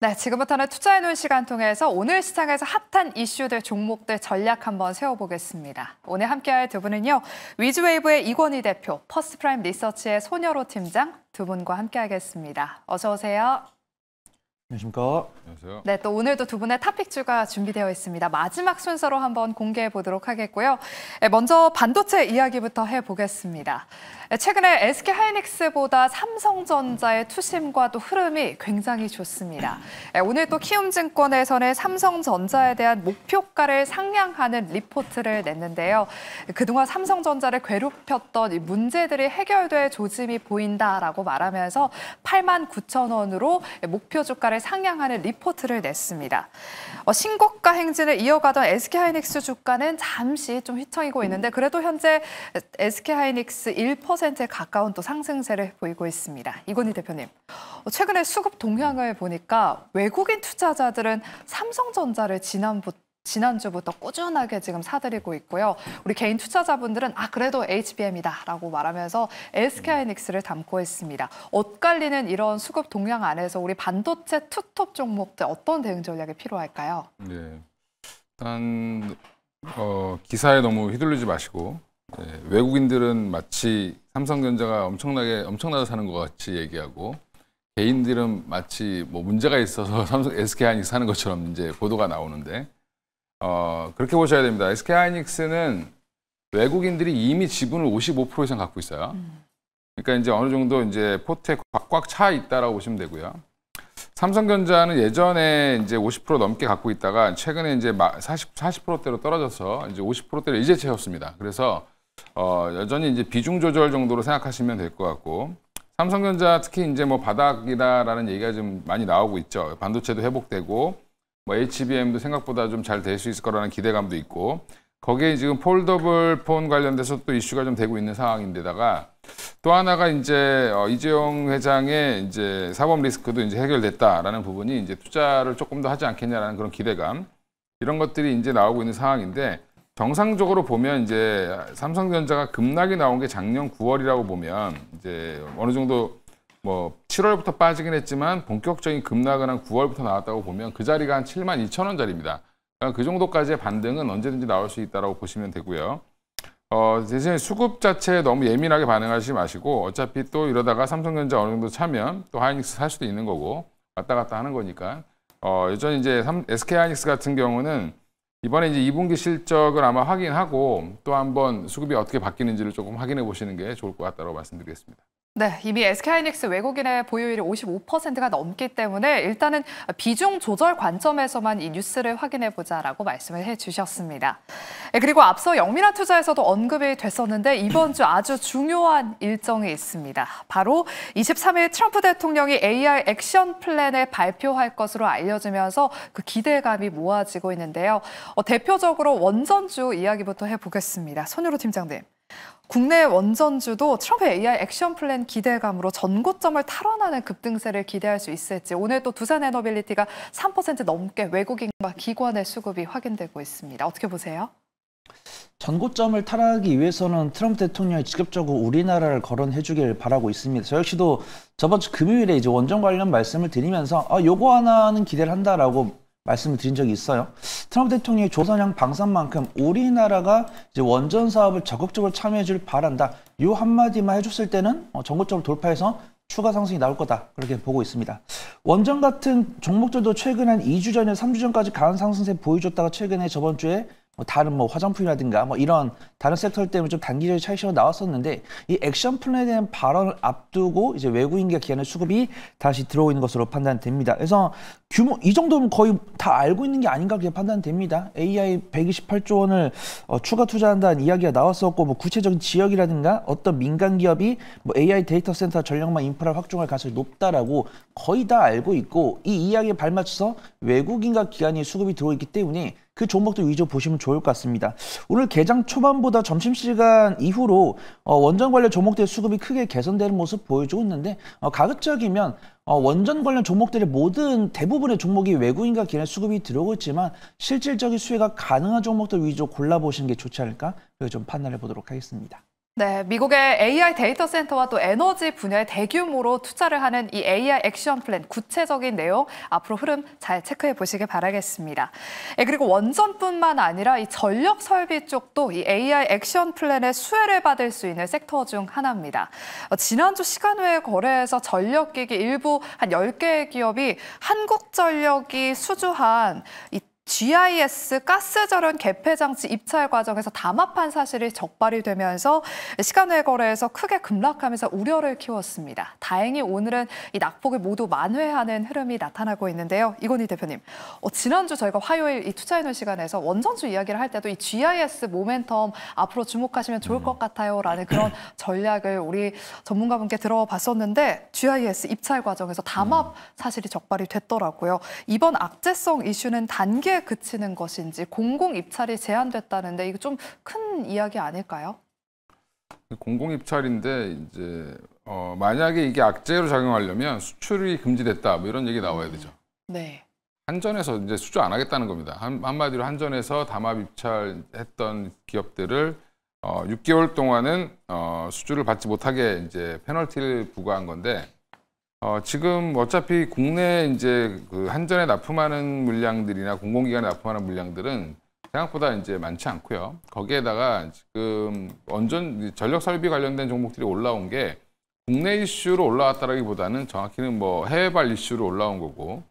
네, 지금부터는 투자해놓은 시간 통해서 오늘 시장에서 핫한 이슈들, 종목들 전략 한번 세워보겠습니다. 오늘 함께할 두 분은요, 위즈웨이브의 이권희 대표, 퍼스트프라임 리서치의 손여로 팀장 두 분과 함께하겠습니다. 어서 오세요. 안녕하십니까. 안녕하세요. 네, 또 오늘도 두 분의 탑픽주가 준비되어 있습니다. 마지막 순서로 한번 공개해 보도록 하겠고요. 먼저 반도체 이야기부터 해보겠습니다. 최근에 SK하이닉스보다 삼성전자의 투심과 또 흐름이 굉장히 좋습니다. 오늘 또 키움증권에서는 삼성전자에 대한 목표가를 상향하는 리포트를 냈는데요. 그동안 삼성전자를 괴롭혔던 이 문제들이 해결될 조짐이 보인다라고 말하면서 89,000원으로 목표 주가를 상향하는 리포트를 냈습니다. 신고가 행진을 이어가던 SK하이닉스 주가는 잠시 좀 휘청이고 있는데 그래도 현재 SK하이닉스 1%에 가까운 또 상승세를 보이고 있습니다. 이권희 대표님, 최근에 수급 동향을 보니까 외국인 투자자들은 삼성전자를 지난주부터 꾸준하게 지금 사들이고 있고요. 우리 개인 투자자분들은 그래도 HBM이다라고 말하면서 SK하이닉스를 담고 있습니다. 엇갈리는 이런 수급 동향 안에서 우리 반도체 투톱 종목들 어떤 대응 전략이 필요할까요? 네, 일단 기사에 너무 휘둘리지 마시고 외국인들은 마치 삼성전자가 엄청나게 사는 것 같이 얘기하고 개인들은 마치 뭐 문제가 있어서 SK하이닉스 사는 것처럼 이제 보도가 나오는데. 그렇게 보셔야 됩니다. SK하이닉스는 외국인들이 이미 지분을 55% 이상 갖고 있어요. 그러니까 이제 어느 정도 이제 포트에 꽉 차 있다라고 보시면 되고요. 삼성전자는 예전에 이제 50% 넘게 갖고 있다가 최근에 이제 40%대로 떨어져서 이제 50%대를 이제 채웠습니다. 그래서 여전히 이제 비중 조절 정도로 생각하시면 될 것 같고, 삼성전자 특히 이제 뭐 바닥이다라는 얘기가 좀 많이 나오고 있죠. 반도체도 회복되고 뭐 HBM도 생각보다 좀 잘 될 수 있을 거라는 기대감도 있고, 거기에 지금 폴더블 폰 관련돼서 또 이슈가 좀 되고 있는 상황인데다가 또 하나가 이제 이재용 회장의 이제 사법 리스크도 이제 해결됐다라는 부분이 이제 투자를 조금 더 하지 않겠냐라는 그런 기대감, 이런 것들이 이제 나오고 있는 상황인데, 정상적으로 보면 이제 삼성전자가 급락이 나온 게 작년 9월이라고 보면 이제 어느 정도 뭐 7월부터 빠지긴 했지만 본격적인 급락은 한 9월부터 나왔다고 보면 그 자리가 한 72,000원짜리입니다. 그러니까 그 정도까지의 반등은 언제든지 나올 수 있다고 보시면 되고요. 대신에 수급 자체에 너무 예민하게 반응하지 마시고, 어차피 또 이러다가 삼성전자 어느 정도 차면 또 하이닉스 살 수도 있는 거고 왔다 갔다 하는 거니까, 여전히 이제 SK하이닉스 같은 경우는 이번에 이제 2분기 실적을 아마 확인하고 또 한번 수급이 어떻게 바뀌는지를 조금 확인해 보시는 게 좋을 것 같다고 말씀드리겠습니다. 네, 이미 SK하이닉스 외국인의 보유율이 55%가 넘기 때문에 일단은 비중 조절 관점에서만 이 뉴스를 확인해 보자라고 말씀을 해주셨습니다. 그리고 앞서 영민한 투자에서도 언급이 됐었는데 이번 주 아주 중요한 일정이 있습니다. 바로 23일 트럼프 대통령이 AI 액션 플랜을 발표할 것으로 알려지면서 그 기대감이 모아지고 있는데요. 대표적으로 원전주 이야기부터 해보겠습니다. 손여로 팀장님. 국내 원전주도 트럼프 AI 액션 플랜 기대감으로 전고점을 탈환하는 급등세를 기대할 수 있을지, 오늘 또 두산에너빌리티가 3% 넘게 외국인과 기관의 수급이 확인되고 있습니다. 어떻게 보세요? 전고점을 탈환하기 위해서는 트럼프 대통령이 직접적으로 우리나라를 거론해주길 바라고 있습니다. 저 역시도 저번 주 금요일에 이제 원전 관련 말씀을 드리면서 요거 하나는 기대를 한다라고 말씀을 드린 적이 있어요. 트럼프 대통령이 조선양 방산만큼 우리나라가 이제 원전 사업을 적극적으로 참여해줄 바란다. 요 한마디만 해줬을 때는 전고점을 돌파해서 추가 상승이 나올 거다. 그렇게 보고 있습니다. 원전 같은 종목들도 최근 한 2주 전에 3주 전까지 강한 상승세 보여줬다가 최근에 저번 주에 다른 화장품이라든가 이런 다른 섹터 때문에 좀 단기적인 차익실로 나왔었는데, 이 액션 플랜에 대한 발언을 앞두고 이제 외국인과 기관의 수급이 다시 들어오고 있는 것으로 판단됩니다. 그래서 규모 이 정도면 거의 다 알고 있는 게 아닌가 그렇게 판단됩니다. AI 128조 원을 추가 투자한다는 이야기가 나왔었고, 구체적인 지역이라든가 어떤 민간 기업이 AI 데이터 센터 전력망 인프라를 확충할 가능성이 높다라고 거의 다 알고 있고, 이 이야기에 발맞춰서 외국인과 기관의 수급이 들어오기 때문에 그 종목들 위주로 보시면 좋을 것 같습니다. 오늘 개장 초반보다 점심시간 이후로 원전 관련 종목들의 수급이 크게 개선되는 모습 보여주고 있는데, 가급적이면 원전 관련 종목들의 대부분의 종목이 외국인과 기관의 수급이 들어오고 있지만 실질적인 수혜가 가능한 종목들 위주로 골라보시는 게 좋지 않을까, 좀 판단해 보도록 하겠습니다. 네, 미국의 AI 데이터 센터와 또 에너지 분야에 대규모로 투자를 하는 이 AI 액션 플랜 구체적인 내용 앞으로 흐름 잘 체크해 보시길 바라겠습니다. 그리고 원전뿐만 아니라 이 전력 설비 쪽도 이 AI 액션 플랜의 수혜를 받을 수 있는 섹터 중 하나입니다. 지난주 시간외 거래에서 전력기기 일부 한 10개의 기업이 한국전력이 수주한 이 GIS 가스전원 개폐 장치 입찰 과정에서 담합한 사실이 적발이 되면서 시간외 거래에서 크게 급락하면서 우려를 키웠습니다. 다행히 오늘은 이 낙폭을 모두 만회하는 흐름이 나타나고 있는데요. 이건희 대표님, 지난주 저희가 화요일 이 투자인원 시간에서 원전주 이야기를 할 때도 이 GIS 모멘텀 앞으로 주목하시면 좋을 것 같아요라는 그런 전략을 우리 전문가분께 들어봤었는데 GIS 입찰 과정에서 담합 사실이 적발이 됐더라고요. 이번 악재성 이슈는 단계 그치는 것인지 공공 입찰이 제한됐다는데 이거 좀 큰 이야기 아닐까요? 공공 입찰인데 이제 만약에 이게 악재로 작용하려면 수출이 금지됐다 뭐 이런 얘기 나와야 되죠. 네. 한전에서 이제 수주 안 하겠다는 겁니다. 한마디로 한전에서 담합 입찰했던 기업들을 6개월 동안은 수주를 받지 못하게 이제 페널티를 부과한 건데. 지금 어차피 국내 이제 그 한전에 납품하는 물량들이나 공공기관에 납품하는 물량들은 생각보다 이제 많지 않고요. 거기에다가 지금 원전 전력 설비 관련된 종목들이 올라온 게 국내 이슈로 올라왔다라기보다는 정확히는 뭐 해외발 이슈로 올라온 거고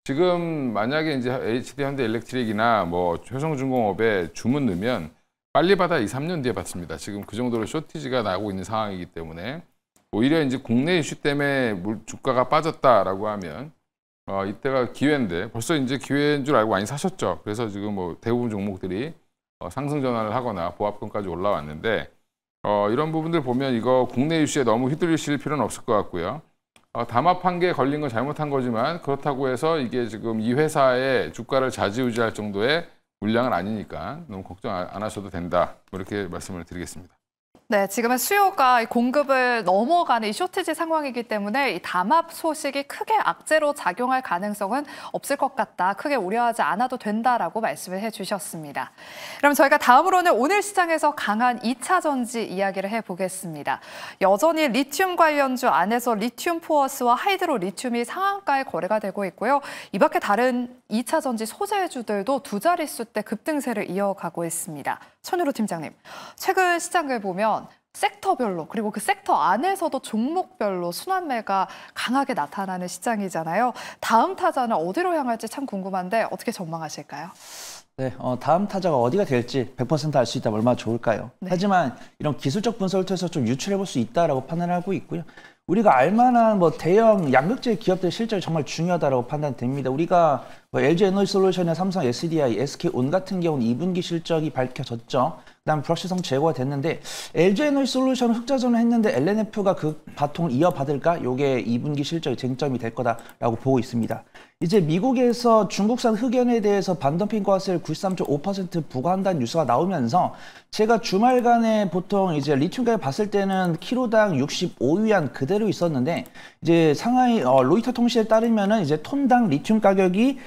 지금 만약에 이제 HD 현대일렉트릭이나 뭐 효성중공업에 주문 넣으면 빨리 받아 2-3년 뒤에 받습니다. 지금 그 정도로 쇼티지가 나고 있는 상황이기 때문에. 오히려 이제 국내 이슈 때문에 주가가 빠졌다라고 하면 이때가 기회인데 벌써 이제 기회인 줄 알고 많이 사셨죠. 그래서 지금 뭐 대부분 종목들이 상승 전환을 하거나 보합권까지 올라왔는데 이런 부분들 보면 이거 국내 이슈에 너무 휘둘리실 필요는 없을 것 같고요. 담합한 게 걸린 건 잘못한 거지만 그렇다고 해서 이게 지금 이 회사의 주가를 좌지우지할 정도의 물량은 아니니까 너무 걱정 안 하셔도 된다. 이렇게 말씀을 드리겠습니다. 네, 지금은 수요가 공급을 넘어가는 이 쇼티지 상황이기 때문에 이 담합 소식이 크게 악재로 작용할 가능성은 없을 것 같다. 크게 우려하지 않아도 된다라고 말씀을 해주셨습니다. 그럼 저희가 다음으로는 오늘 시장에서 강한 2차 전지 이야기를 해보겠습니다. 여전히 리튬 관련주 안에서 리튬 포어스와 하이드로 리튬이 상한가에 거래가 되고 있고요. 이 밖에 다른 2차 전지 소재주들도 두 자릿수 대 급등세를 이어가고 있습니다. 손유로 팀장님, 최근 시장을 보면 섹터별로 그리고 그 섹터 안에서도 종목별로 순환매가 강하게 나타나는 시장이잖아요. 다음 타자는 어디로 향할지 참 궁금한데 어떻게 전망하실까요? 네, 다음 타자가 어디가 될지 100% 알 수 있다면 얼마나 좋을까요? 네. 하지만 이런 기술적 분석을 통해서 좀 유출해 볼 수 있다라고 판단하고 있고요. 우리가 알만한 뭐 대형 양극재 기업들의 실적이 정말 중요하다고 판단됩니다. 우리가 뭐 LG에너지솔루션이나 삼성 SDI, SK온 같은 경우는 2분기 실적이 밝혀졌죠. 그다음 불확실성 제거가 됐는데 LG에너지솔루션은 흑자전을 했는데 LNF가 그 바통을 이어받을까? 요게 2분기 실적의 쟁점이 될 거다라고 보고 있습니다. 이제 미국에서 중국산 흑연에 대해서 반덤핑 과세를 93.5% 부과한다는 뉴스가 나오면서 제가 주말간에 보통 이제 리튬 가격 봤을 때는 키로당 65위안 그대로 있었는데 이제 상하이 로이터 통신에 따르면은 이제 톤당 리튬 가격이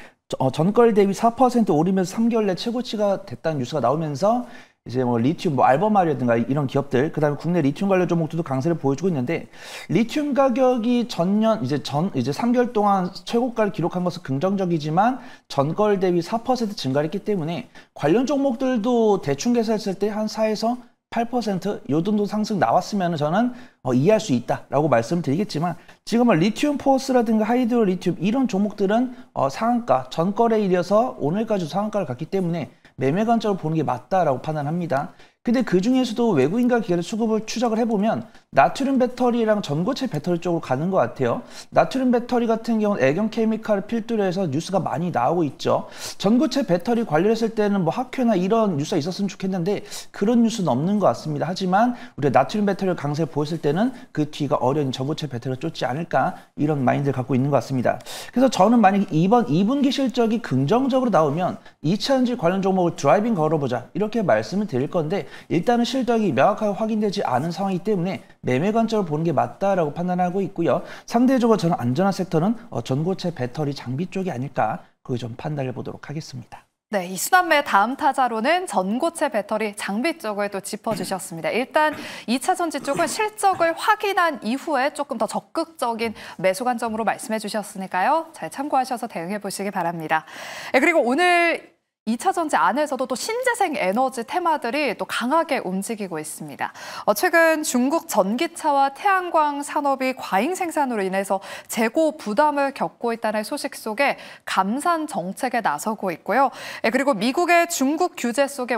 전걸 대비 4% 오르면서 3개월 내 최고치가 됐다는 뉴스가 나오면서 이제 뭐 리튬, 뭐 알버마리라든가 이런 기업들, 그다음에 국내 리튬 관련 종목들도 강세를 보여주고 있는데 리튬 가격이 전년 이제 3개월 동안 최고가를 기록한 것은 긍정적이지만 전걸 대비 4% 증가했기 때문에 관련 종목들도 대충 계산했을 때 한 4에서 8% 요 정도 상승 나왔으면 저는 이해할 수 있다라고 말씀드리겠지만 지금은 리튬 포스라든가 하이드로 리튬 이런 종목들은 상한가 전거래일이어서 오늘까지 상한가를 갔기 때문에 매매 관점으로 보는 게 맞다라고 판단합니다. 근데 그 중에서도 외국인과 기관의 수급을 추적을 해보면 나트륨 배터리랑 전고체 배터리 쪽으로 가는 것 같아요. 나트륨 배터리 같은 경우는 애경 케미칼을 필두로 해서 뉴스가 많이 나오고 있죠. 전고체 배터리 관련했을 때는 뭐 학회나 이런 뉴스가 있었으면 좋겠는데 그런 뉴스는 없는 것 같습니다. 하지만 우리가 나트륨 배터리를 강세를 보였을 때는 그 뒤가 어려운 전고체 배터리가 쫓지 않을까 이런 마인드를 갖고 있는 것 같습니다. 그래서 저는 만약에 이번 2분기 실적이 긍정적으로 나오면 2차전지 관련 종목을 드라이빙 걸어보자 이렇게 말씀을 드릴 건데 일단은 실적이 명확하게 확인되지 않은 상황이기 때문에 매매 관점을 보는 게 맞다라고 판단하고 있고요. 상대적으로 저는 안전한 섹터는 전고체 배터리 장비 쪽이 아닐까 그걸 좀 판단해 보도록 하겠습니다. 네, 이수남의 다음 타자로는 전고체 배터리 장비 쪽을 또 짚어주셨습니다. 일단 2차 전지 쪽은 실적을 확인한 이후에 조금 더 적극적인 매수 관점으로 말씀해 주셨으니까요. 잘 참고하셔서 대응해 보시기 바랍니다. 그리고 오늘 2차 전지 안에서도 또 신재생 에너지 테마들이 또 강하게 움직이고 있습니다. 최근 중국 전기차와 태양광 산업이 과잉 생산으로 인해서 재고 부담을 겪고 있다는 소식 속에 감산 정책에 나서고 있고요. 그리고 미국의 중국 규제 속에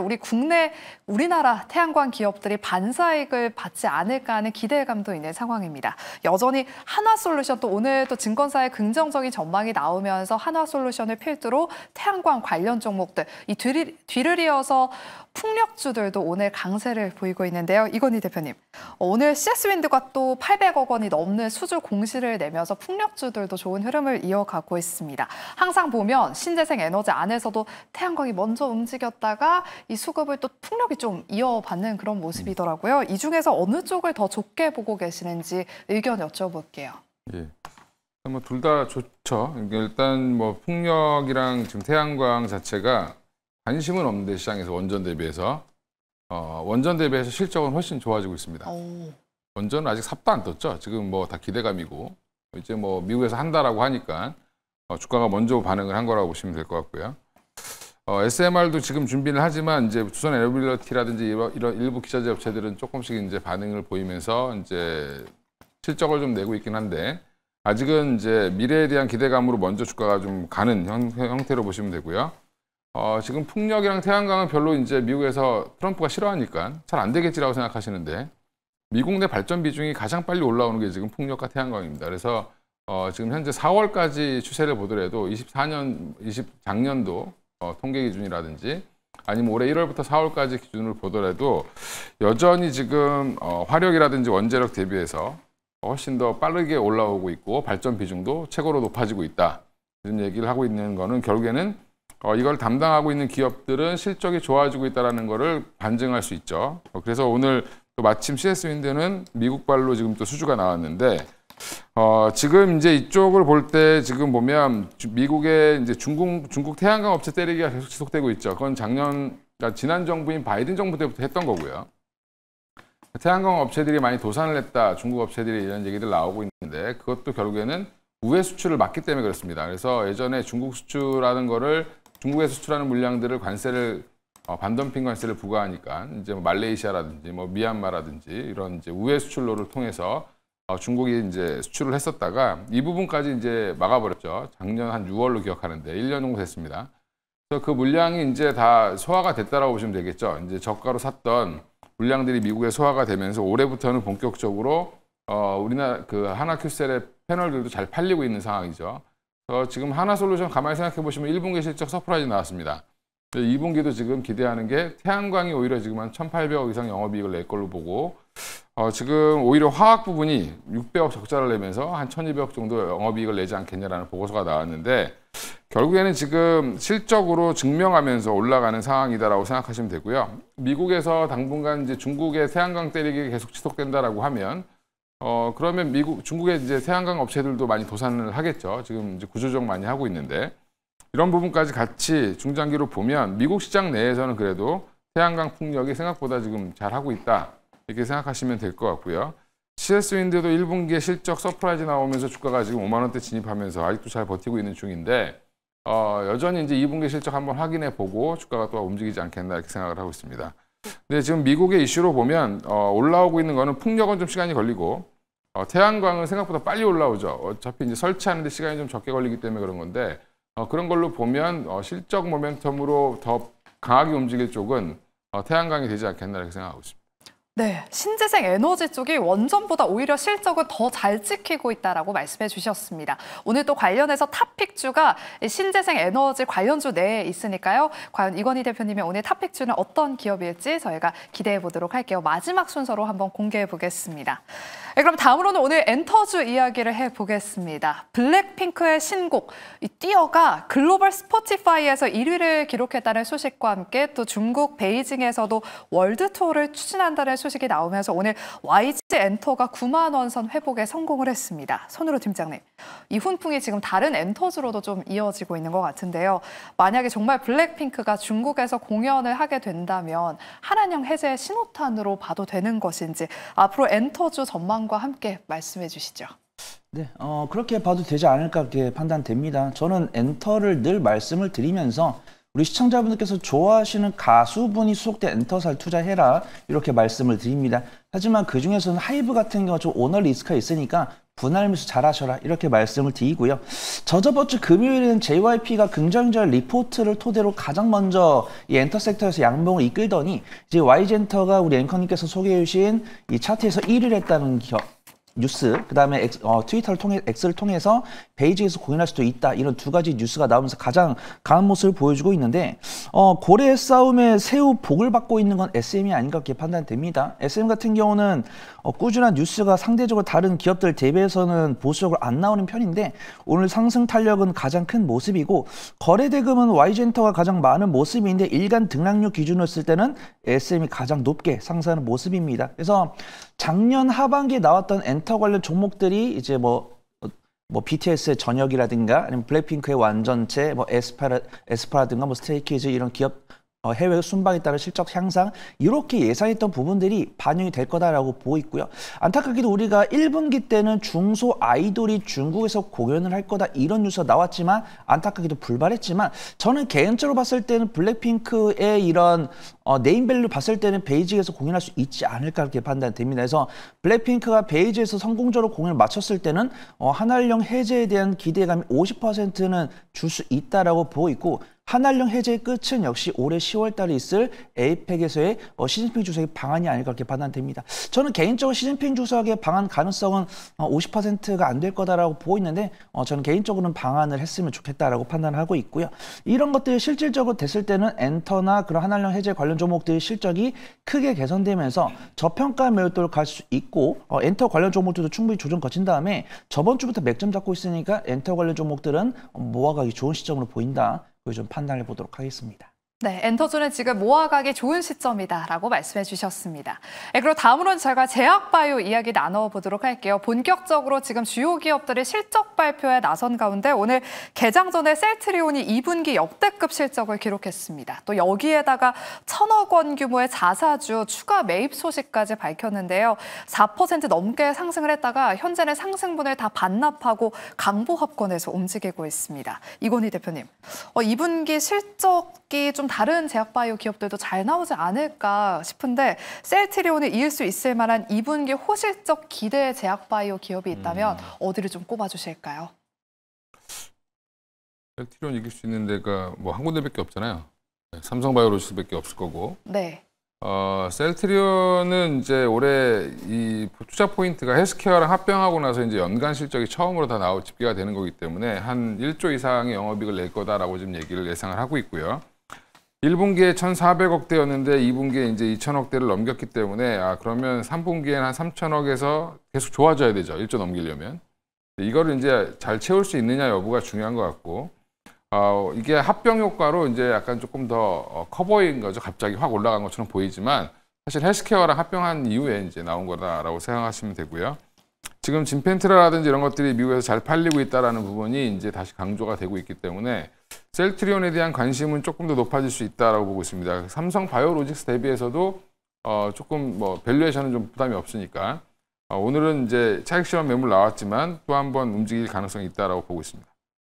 우리나라 태양광 기업들이 반사이익을 받지 않을까 하는 기대감도 있는 상황입니다. 여전히 한화솔루션 또 오늘 또 증권사의 긍정적인 전망이 나오면서 한화솔루션을 필두로 태양광 관련 종목 이 뒤를 이어서 풍력주들도 오늘 강세를 보이고 있는데요. 이건희 대표님, 오늘 CS윈드가 또 800억 원이 넘는 수주 공시를 내면서 풍력주들도 좋은 흐름을 이어가고 있습니다. 항상 보면 신재생 에너지 안에서도 태양광이 먼저 움직였다가 이 수급을 또 풍력이 좀 이어받는 그런 모습이더라고요. 이 중에서 어느 쪽을 더 좋게 보고 계시는지 의견 여쭤볼게요. 예. 뭐 둘 다 좋죠. 일단 뭐 풍력이랑 지금 태양광 자체가 관심은 없는데 시장에서 원전 대비해서 실적은 훨씬 좋아지고 있습니다. 원전은 아직 삽도 안 떴죠. 지금 뭐 다 기대감이고 이제 뭐 미국에서 한다라고 하니까 주가가 먼저 반응을 한 거라고 보시면 될 것 같고요. SMR도 지금 준비를 하지만 이제 두산 에너빌리티라든지 이런 일부 기자재 업체들은 조금씩 이제 반응을 보이면서 이제 실적을 좀 내고 있긴 한데. 아직은 이제 미래에 대한 기대감으로 먼저 주가가 좀 가는 형태로 보시면 되고요. 지금 풍력이랑 태양광은 별로 이제 미국에서 트럼프가 싫어하니까 잘 안 되겠지라고 생각하시는데 미국 내 발전 비중이 가장 빨리 올라오는 게 지금 풍력과 태양광입니다. 그래서 지금 현재 4월까지 추세를 보더라도 작년도 통계 기준이라든지 아니면 올해 1월부터 4월까지 기준으로 보더라도 여전히 지금 화력이라든지 원자력 대비해서 훨씬 더 빠르게 올라오고 있고 발전 비중도 최고로 높아지고 있다. 이런 얘기를 하고 있는 거는 결국에는 이걸 담당하고 있는 기업들은 실적이 좋아지고 있다는 거를 반증할 수 있죠. 그래서 오늘 또 마침 CS윈드는 미국발로 지금 또 수주가 나왔는데 지금 이제 이쪽을 볼 때 지금 보면 미국의 이제 중국 태양광 업체 때리기가 계속 지속되고 있죠. 그건 지난 정부인 바이든 정부 때부터 했던 거고요. 태양광 업체들이 많이 도산을 했다. 중국 업체들이 이런 얘기들 나오고 있는데 그것도 결국에는 우회 수출을 막기 때문에 그렇습니다. 그래서 예전에 중국 수출하는 거를 중국에서 수출하는 물량들을 반덤핑 관세를 부과하니까 이제 뭐 말레이시아라든지 뭐 미얀마라든지 이런 이제 우회 수출로를 통해서 중국이 이제 수출을 했었다가 이 부분까지 이제 막아버렸죠. 작년 한 6월로 기억하는데 1년 정도 됐습니다. 그래서 그 물량이 이제 다 소화가 됐다라고 보시면 되겠죠. 이제 저가로 샀던 물량들이 미국에 소화가 되면서 올해부터는 본격적으로 우리나라 그 하나큐셀의 패널들도 잘 팔리고 있는 상황이죠. 지금 하나솔루션 가만히 생각해 보시면 1분기 실적 서프라이즈 나왔습니다. 2분기도 지금 기대하는 게 태양광이 오히려 지금 한 1,800억 이상 영업이익을 낼 걸로 보고 지금 오히려 화학 부분이 600억 적자를 내면서 한 1,200억 정도 영업이익을 내지 않겠냐라는 보고서가 나왔는데 결국에는 지금 실적으로 증명하면서 올라가는 상황이다라고 생각하시면 되고요. 미국에서 당분간 이제 중국의 태양광 때리기 계속 지속된다라고 하면 그러면 중국의 이제 태양광 업체들도 많이 도산을 하겠죠. 지금 이제 구조조정 많이 하고 있는데 이런 부분까지 같이 중장기로 보면 미국 시장 내에서는 그래도 태양광 풍력이 생각보다 지금 잘 하고 있다 이렇게 생각하시면 될 것 같고요. CS윈드도 1분기에 실적 서프라이즈 나오면서 주가가 지금 5만 원대 진입하면서 아직도 잘 버티고 있는 중인데 여전히 이제 2분기 실적 한번 확인해 보고 주가가 또 움직이지 않겠나 이렇게 생각을 하고 있습니다. 근데 지금 미국의 이슈로 보면 올라오고 있는 거는 풍력은 좀 시간이 걸리고 태양광은 생각보다 빨리 올라오죠. 어차피 이제 설치하는데 시간이 좀 적게 걸리기 때문에 그런 건데 그런 걸로 보면 실적 모멘텀으로 더 강하게 움직일 쪽은 태양광이 되지 않겠나 이렇게 생각하고 있습니다. 네, 신재생 에너지 쪽이 원전보다 오히려 실적을 더 잘 지키고 있다라고 말씀해 주셨습니다. 오늘 또 관련해서 탑픽주가 신재생 에너지 관련주 내에 있으니까요. 과연 이건희 대표님의 오늘 탑픽주는 어떤 기업일지 저희가 기대해 보도록 할게요. 마지막 순서로 한번 공개해 보겠습니다. 네, 그럼 다음으로는 오늘 엔터주 이야기를 해보겠습니다. 블랙핑크의 신곡 띄어가 글로벌 스포티파이에서 1위를 기록했다는 소식과 함께 또 중국 베이징에서도 월드 투어를 추진한다는 소식 소식이 나오면서 오늘 YG 엔터가 9만 원 선 회복에 성공을 했습니다. 손으로 팀장님, 이 훈풍이 지금 다른 엔터즈로도 좀 이어지고 있는 것 같은데요. 만약에 정말 블랙핑크가 중국에서 공연을 하게 된다면 한한령 해제의 신호탄으로 봐도 되는 것인지 앞으로 엔터주 전망과 함께 말씀해 주시죠. 네, 그렇게 봐도 되지 않을까 그렇게 판단됩니다. 저는 엔터를 늘 말씀을 드리면서 우리 시청자분들께서 좋아하시는 가수분이 소속된 엔터사를 투자해라 이렇게 말씀을 드립니다. 하지만 그중에서는 하이브 같은 경우가 좀 오너 리스크가 있으니까 분할 매수 잘하셔라 이렇게 말씀을 드리고요. 저번 주 금요일에는 JYP가 긍정적 리포트를 토대로 가장 먼저 이 엔터 섹터에서 양봉을 이끌더니 이제 YG엔터가 우리 앵커님께서 소개해 주신 이 차트에서 1위를 했다는 뉴스, 그다음에 트위터를 통해 X를 통해서 베이징에서 공연할 수도 있다 이런 두 가지 뉴스가 나오면서 가장 강한 모습을 보여주고 있는데 고래의 싸움에 새우 복을 받고 있는 건 SM이 아닌가 그렇게 판단됩니다. SM 같은 경우는 꾸준한 뉴스가 상대적으로 다른 기업들 대비해서는 보수적으로 안 나오는 편인데 오늘 상승 탄력은 가장 큰 모습이고 거래 대금은 YG엔터가 가장 많은 모습인데 일간 등락률 기준으로 했을 때는 SM이 가장 높게 상승하는 모습입니다. 그래서 작년 하반기에 나왔던 엔터 관련 종목들이 이제 뭐 BTS의 전역이라든가 아니면 블랙핑크의 완전체, 에스파라든가 스트레이키즈 이런 기업 해외 순방에 따른 실적 향상 이렇게 예상했던 부분들이 반영이 될 거다라고 보고 있고요. 안타깝게도 우리가 1분기 때는 중소 아이돌이 중국에서 공연을 할 거다 이런 뉴스가 나왔지만 안타깝게도 불발했지만 저는 개인적으로 봤을 때는 블랙핑크의 이런 네임밸류 봤을 때는 베이징에서 공연할 수 있지 않을까 그렇게 판단됩니다. 그래서 블랙핑크가 베이징에서 성공적으로 공연을 마쳤을 때는 한한령 해제에 대한 기대감이 50%는 줄 수 있다라고 보고 있고 한한령 해제의 끝은 역시 올해 10월 달에 있을 에이펙에서의 시진핑 주석의 방안이 아닐까 그렇게 판단됩니다. 저는 개인적으로 시진핑 주석의 방안 가능성은 50%가 안 될 거다라고 보고 있는데 저는 개인적으로는 방안을 했으면 좋겠다라고 판단하고 있고요. 이런 것들이 실질적으로 됐을 때는 엔터나 그런 한한령 해제 관련 종목들의 실적이 크게 개선되면서 저평가 매도를 갈 수 있고 엔터 관련 종목들도 충분히 조정 거친 다음에 저번 주부터 맥점 잡고 있으니까 엔터 관련 종목들은 모아가기 좋은 시점으로 보인다. 좀 판단해 보도록 하겠습니다. 네, 엔터주는 지금 모아가기 좋은 시점이다라고 말씀해 주셨습니다. 네, 그리고 다음으로는 저희가 제약바이오 이야기 나눠보도록 할게요. 본격적으로 지금 주요 기업들이 실적 발표에 나선 가운데 오늘 개장 전에 셀트리온이 2분기 역대급 실적을 기록했습니다. 또 여기에다가 1,000억 원 규모의 자사주 추가 매입 소식까지 밝혔는데요. 4% 넘게 상승을 했다가 현재는 상승분을 다 반납하고 강보합권에서 움직이고 있습니다. 이건희 대표님, 2분기 실적이 좀 다른 제약바이오 기업들도 잘 나오지 않을까 싶은데 셀트리온을 이을 수 있을 만한 2분기 호실적 기대의 제약바이오 기업이 있다면 어디를 좀 꼽아주실까요? 셀트리온 이길 수 있는 데가 뭐 한 군데밖에 없잖아요. 삼성바이오로직스밖에 없을 거고. 네. 셀트리온은 이제 올해 이 투자 포인트가 헬스케어랑 합병하고 나서 이제 연간 실적이 처음으로 다 집계가 되는 거기 때문에 한 1조 이상의 영업이익을 낼 거다라고 지금 얘기를 예상을 하고 있고요. 1분기에 1,400억대였는데 2분기에 이제 2,000억대를 넘겼기 때문에 그러면 3분기에는 한 3,000억에서 계속 좋아져야 되죠. 1조 넘기려면. 이거를 이제 잘 채울 수 있느냐 여부가 중요한 것 같고 이게 합병 효과로 이제 약간 조금 더 커 보인 거죠. 갑자기 확 올라간 것처럼 보이지만 사실 헬스케어랑 합병한 이후에 이제 나온 거다라고 생각하시면 되고요. 지금 진펜트라라든지 이런 것들이 미국에서 잘 팔리고 있다라는 부분이 이제 다시 강조가 되고 있기 때문에 셀트리온에 대한 관심은 조금 더 높아질 수 있다라고 보고 있습니다. 삼성 바이오로직스 대비해서도 조금 뭐 밸류에이션은 좀 부담이 없으니까 오늘은 이제 차익 실현 매물 나왔지만 또 한 번 움직일 가능성이 있다라고 보고 있습니다.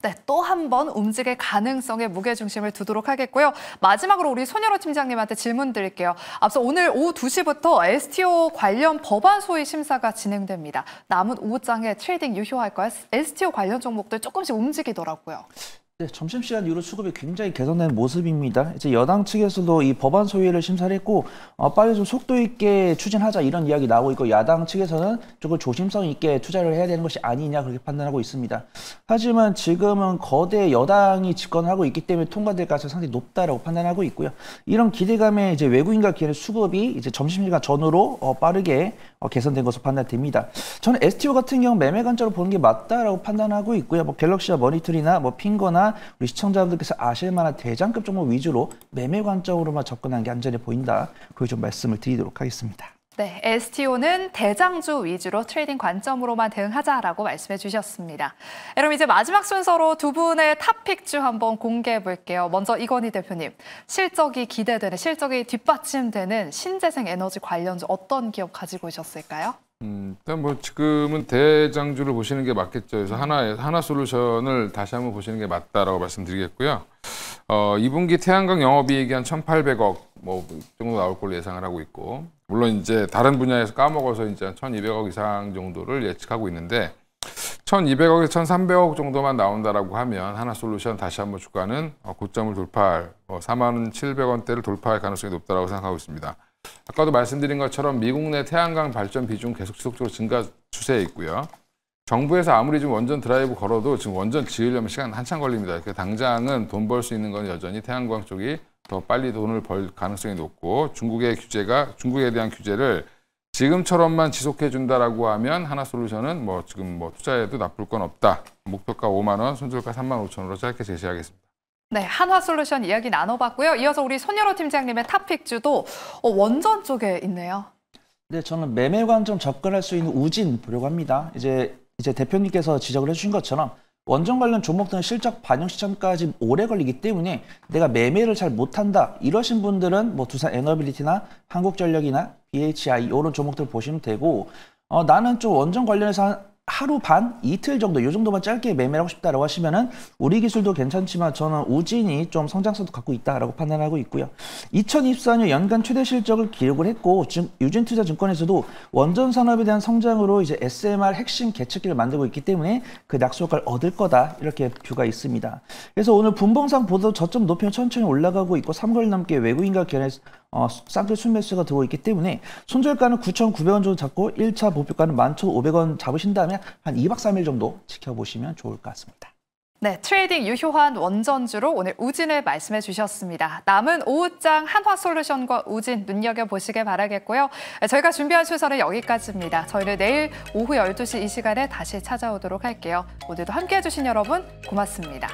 네, 또 한 번 움직일 가능성에 무게중심을 두도록 하겠고요. 마지막으로 우리 손여로 팀장님한테 질문 드릴게요. 앞서 오늘 오후 2시부터 STO 관련 법안 소위 심사가 진행됩니다. 남은 오후장에 트레이딩 유효할까요? STO 관련 종목들 조금씩 움직이더라고요. 네, 점심시간 이후로 수급이 굉장히 개선된 모습입니다. 이제 여당 측에서도 이 법안 소위를 심사를 했고 빨리 좀 속도 있게 추진하자 이런 이야기 나오고 있고 야당 측에서는 조금 조심성 있게 투자를 해야 되는 것이 아니냐 그렇게 판단하고 있습니다. 하지만 지금은 거대 여당이 집권하고 있기 때문에 통과될 가능성이 상당히 높다라고 판단하고 있고요. 이런 기대감에 이제 외국인과 기관의 수급이 이제 점심시간 전후로 빠르게 개선된 것으로 판단됩니다. 저는 STO 같은 경우 매매 관점으로 보는 게 맞다라고 판단하고 있고요. 뭐 갤럭시와 머니투리나 뭐 핑거나 우리 시청자분들께서 아실 만한 대장급 종목 위주로 매매 관점으로만 접근하는 게 안전해 보인다. 그걸 좀 말씀을 드리도록 하겠습니다. 네, STO는 대장주 위주로 트레이딩 관점으로만 대응하자라고 말씀해 주셨습니다. 그럼 이제 마지막 순서로 두 분의 탑픽주 한번 공개해 볼게요. 먼저 이건희 대표님, 실적이 기대되는, 실적이 뒷받침되는 신재생 에너지 관련주 어떤 기업 가지고 오셨을까요? 일단 뭐 지금은 대장주를 보시는 게 맞겠죠. 그래서 하나솔루션을 다시 한번 보시는 게 맞다라고 말씀드리겠고요. 2분기 태양광 영업이익이 한 1,800억 뭐 정도 나올 걸로 예상을 하고 있고, 물론 이제 다른 분야에서 까먹어서 이제 1,200억 이상 정도를 예측하고 있는데 1,200억에서 1,300억 정도만 나온다라고 하면 하나솔루션 다시 한번 주가는 고점을 돌파할 47,000원대를 돌파할 가능성이 높다라고 생각하고 있습니다. 아까도 말씀드린 것처럼 미국 내 태양광 발전 비중 계속 지속적으로 증가 추세에 있고요. 정부에서 아무리 좀 원전 드라이브 걸어도 지금 원전 지으려면 시간 한참 걸립니다. 그러니까 당장은 돈 벌 수 있는 건 여전히 태양광 쪽이 더 빨리 돈을 벌 가능성이 높고, 중국에 대한 규제를 지금처럼만 지속해 준다라고 하면 하나솔루션은 뭐 지금 뭐 투자해도 나쁠 건 없다. 목표가 5만 원, 손절가 35,000원으로 짧게 제시하겠습니다. 네, 한화솔루션 이야기 나눠봤고요. 이어서 우리 손여로 팀장님의 탑픽주도 원전 쪽에 있네요. 네, 저는 매매 관점 접근할 수 있는 우진 보려고 합니다. 이제 대표님께서 지적을 해주신 것처럼 원전 관련 종목들은 실적 반영 시점까지 오래 걸리기 때문에 내가 매매를 잘 못한다 이러신 분들은 뭐 두산 에너빌리티나 한국전력이나 BHI 이런 종목들 보시면 되고, 나는 좀 원전 관련해서 하루 반, 이틀 정도, 이 정도만 짧게 매매를 하고 싶다라고 하시면은 우리 기술도 괜찮지만 저는 우진이 좀 성장성도 갖고 있다라고 판단하고 있고요. 2024년 연간 최대 실적을 기록을 했고, 지금 유진투자증권에서도 원전 산업에 대한 성장으로 이제 SMR 핵심 계측기를 만들고 있기 때문에 그 낙수 효과를 얻을 거다 이렇게 뷰가 있습니다. 그래서 오늘 분봉상 보도 저점 높이면 천천히 올라가고 있고 3개월 넘게 외국인과 견해서 쌍끌 순매수가 들어오고 있기 때문에 손절가는 9,900원 정도 잡고 1차 목표가는 11,500원 잡으신 다음에 한 2박 3일 정도 지켜보시면 좋을 것 같습니다. 네, 트레이딩 유효한 원전주로 오늘 우진을 말씀해 주셨습니다. 남은 오후장 한화솔루션과 우진 눈여겨보시길 바라겠고요. 저희가 준비한 순서는 여기까지입니다. 저희는 내일 오후 12시 이 시간에 다시 찾아오도록 할게요. 오늘도 함께해 주신 여러분 고맙습니다.